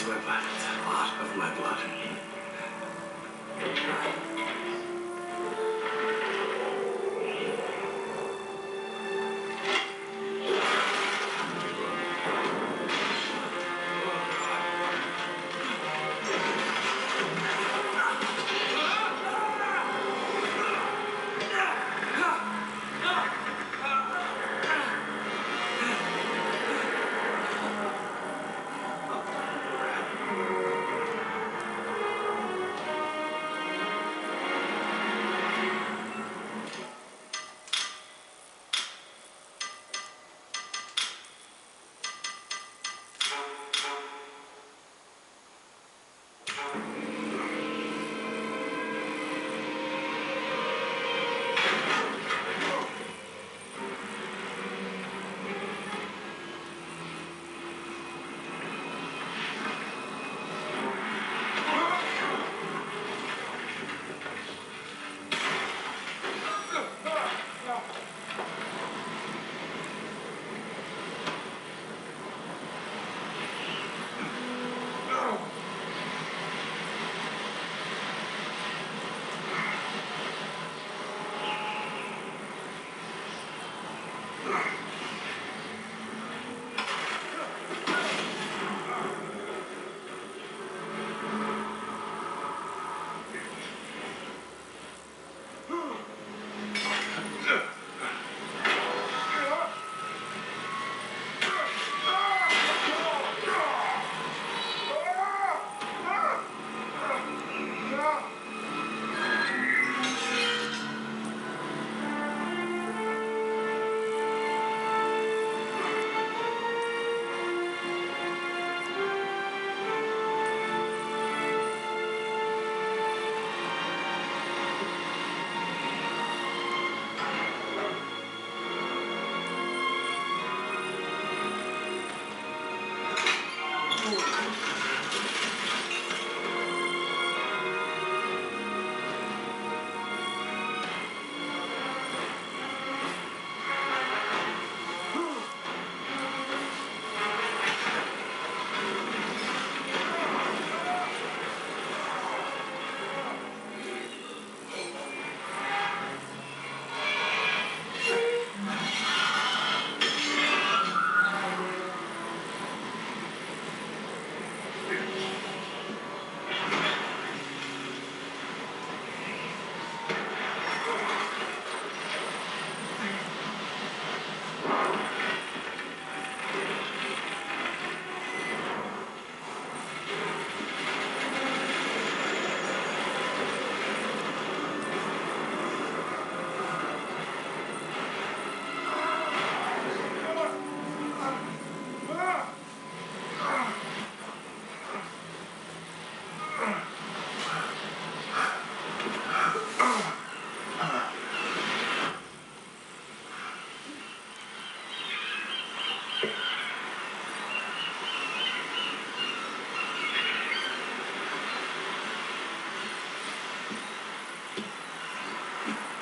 of my blood. It's a lot of my blood.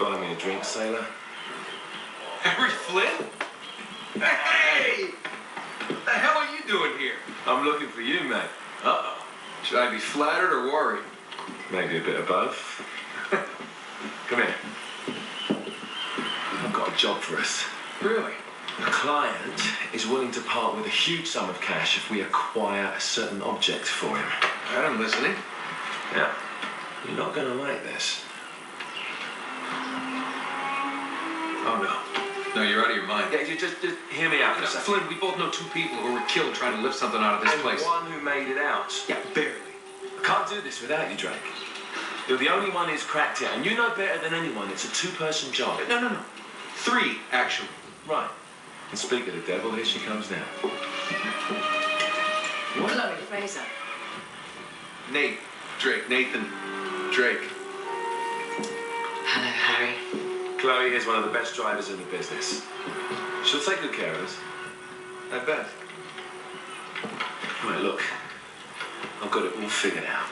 Buy me a drink, sailor. Harry Flynn? Hey! What the hell are you doing here? I'm looking for you, mate. Uh-oh. Should I be flattered or worried? Maybe a bit of both. Come here. I've got a job for us. Really? The client is willing to part with a huge sum of cash if we acquire a certain object for him. All right, I'm listening. Now, you're not going to like this. Oh, no. No, you're out of your mind. Yeah, you just hear me out for a second. Flynn, we both know two people who were killed trying to lift something out of this And place. one who made it out. Yeah, barely. I can't do this without you, Drake. You're the only one who's cracked it, and you know better than anyone it's a two-person job. No. Three, actually. Right. And speak of the devil, here she comes now. Chloe Fraser. Nathan Drake. Hello, Harry. Chloe is one of the best drivers in the business. She'll take good care of us. I bet. Right, look. I've got it all figured out.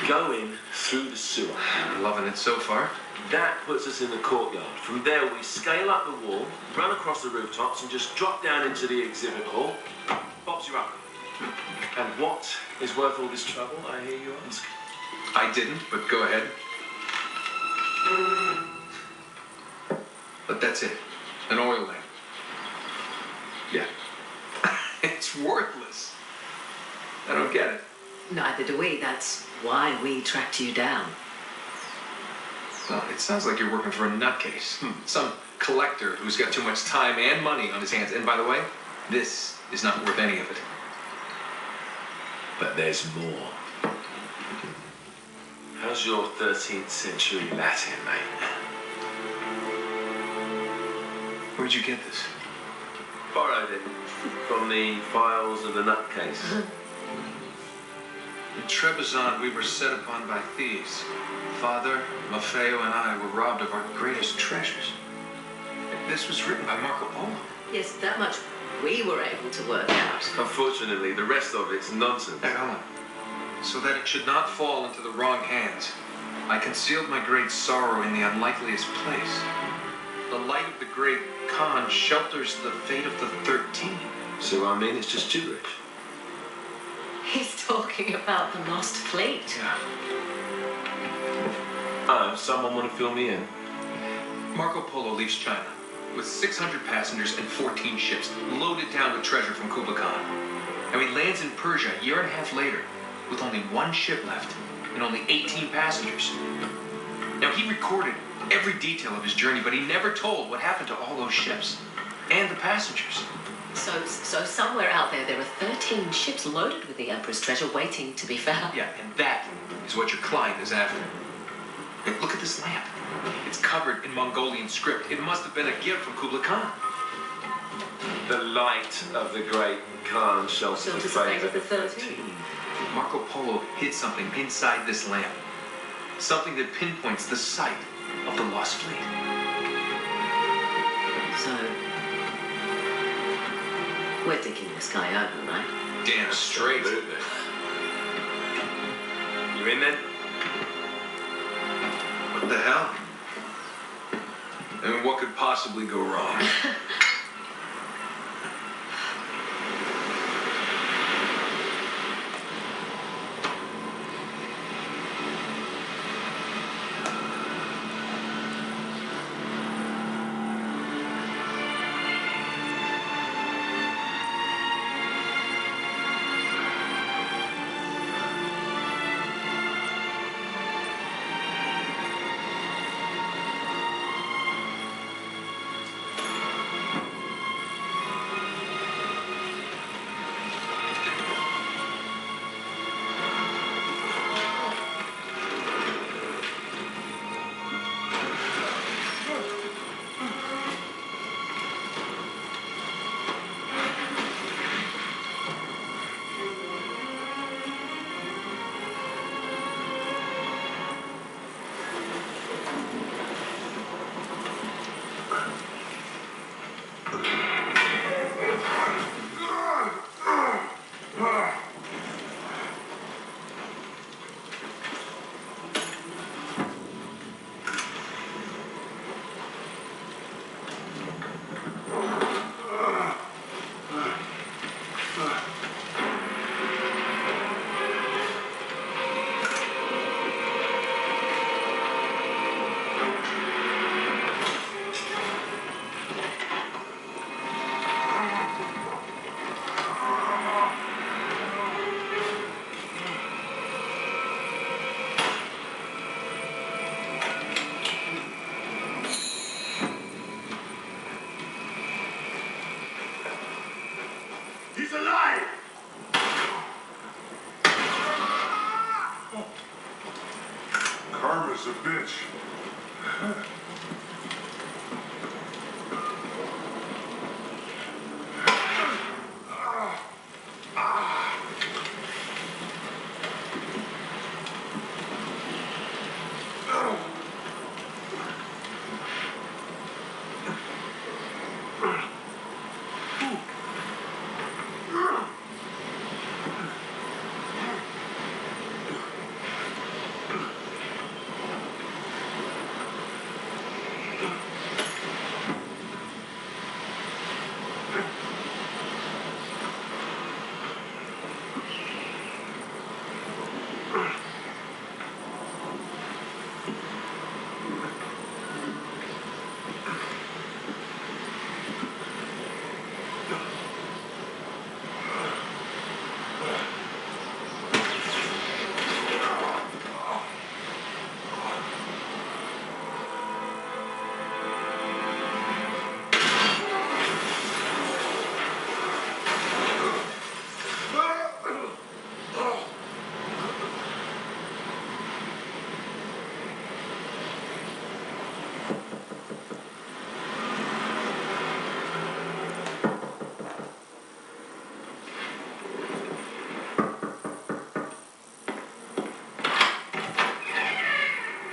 Go in through the sewer. I'm loving it so far. That puts us in the courtyard. From there, we scale up the wall, run across the rooftops, and just drop down into the exhibit hall. Pops you up. And what is worth all this trouble, I hear you ask? I didn't, but go ahead. But that's it. An oil lamp. Yeah. It's worthless. I don't get it. Neither do we. That's why we tracked you down. Well, it sounds like you're working for a nutcase. Some collector who's got too much time and money on his hands. And by the way, this is not worth any of it. But there's more. How's your 13th century Latin, mate? Where'd you get this? Borrowed it from the files of the nutcase. In Trebizond, we were set upon by thieves. Father, Maffeo, and I were robbed of our greatest treasures. This was written by Marco Polo. Yes, that much we were able to work out. Unfortunately, the rest of it's nonsense. Hey, hold on. So that it should not fall into the wrong hands, I concealed my great sorrow in the unlikeliest place. The light of the great Khan shelters the fate of the 13. So, I mean, it's just gibberish. He's talking about the lost fleet. Yeah. Someone want to fill me in? Marco Polo leaves China with 600 passengers and 14 ships loaded down with treasure from Kublai Khan. And he lands in Persia a year and a half later with only one ship left and only 18 passengers. Now, he recorded every detail of his journey, but he never told what happened to all those ships and the passengers. So somewhere out there are 13 ships loaded with the Emperor's treasure waiting to be found. Yeah, and that is what your client is after. Hey, look at this lamp. It's covered in Mongolian script. It must have been a gift from Kublai Khan. The light of the great Khan shelters the fate of the 13. Marco Polo hid something inside this lamp. Something that pinpoints the site of the lost fleet. So, we're digging this guy over, right? Damn straight. Absolutely. You in then? What the hell? I mean, what could possibly go wrong?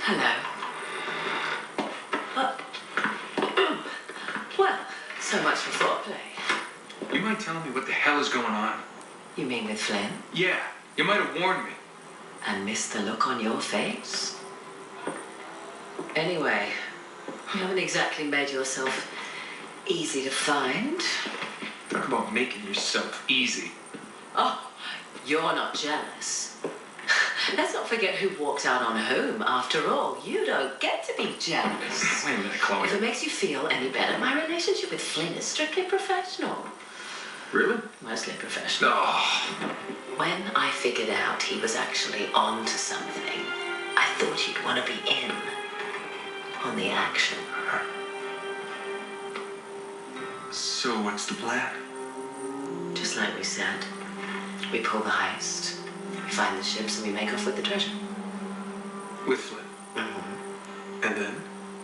Hello. Well, so much for foreplay. You mind telling me what the hell is going on? You mean with Flynn? Yeah, you might have warned me. And missed the look on your face? Anyway, you haven't exactly made yourself easy to find. Talk about making yourself easy. Oh, you're not jealous. Let's not forget who walked out on whom. After all, you don't get to be jealous. Wait a minute, Chloe. If it makes you feel any better, my relationship with Flynn is strictly professional. Really? Mostly professional. Oh. When I figured out he was actually on to something, I thought you'd want to be in on the action. So what's the plan? Just like we said, we pull the heist, we find the ships, and we make off with the treasure. With Flynn. Mm-hmm. And then?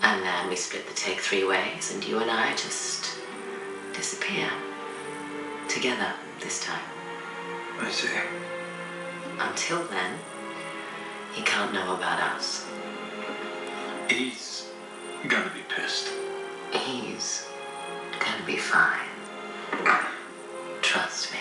And then we split the take 3 ways, and you and I just disappear. Together this time. I see. Until then, he can't know about us. He's gonna be pissed. He's gonna be fine. Trust me.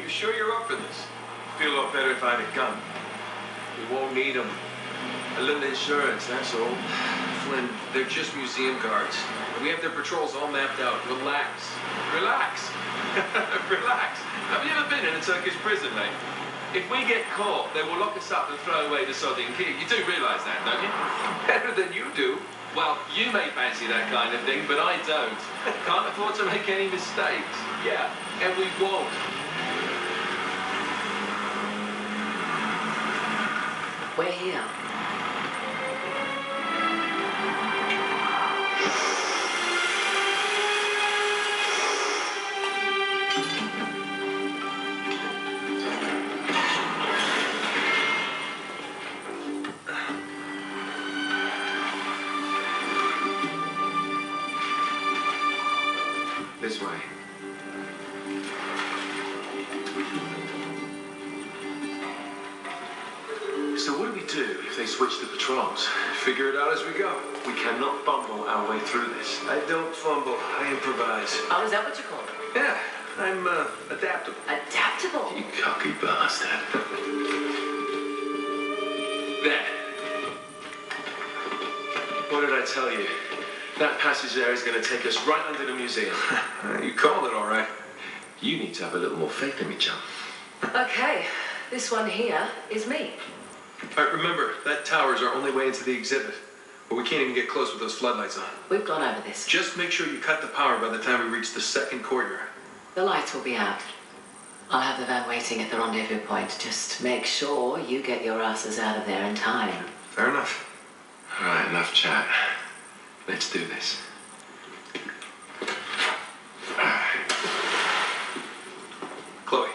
You sure you're up for this? Feel a lot better if I had a gun. We won't need them. A little insurance, that's all. Flynn, they're just museum guards. We have their patrols all mapped out. Relax. Relax. Relax. Have you ever been in a Turkish prison, mate? If we get caught, they will lock us up and throw away the sodding key. You do realise that, don't you? Better than you do. Well, you may fancy that kind of thing, but I don't. Can't afford to make any mistakes. Yeah, and we won't. We're here. This way. So what do we do do if they switch the patrols? Figure it out as we go. We cannot bumble our way through this. I don't fumble. I improvise. Oh, is that what you call it? Yeah, I'm adaptable. Adaptable. You cocky bastard. There. What did I tell you? That passage there is going to take us right under the museum. You called it all right. You need to have a little more faith in me, chum. Okay, this one here is me. All right, remember, that tower is our only way into the exhibit. But we can't even get close with those floodlights on. We've gone over this. Just make sure you cut the power by the time we reach the second courtyard. The lights will be out. I'll have the van waiting at the rendezvous point. Just make sure you get your asses out of there in time. Fair enough. All right, enough chat. Let's do this. Chloe.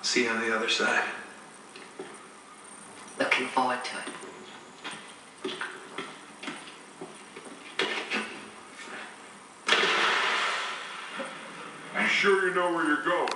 See you on the other side. Looking forward to it. You sure you know where you're going?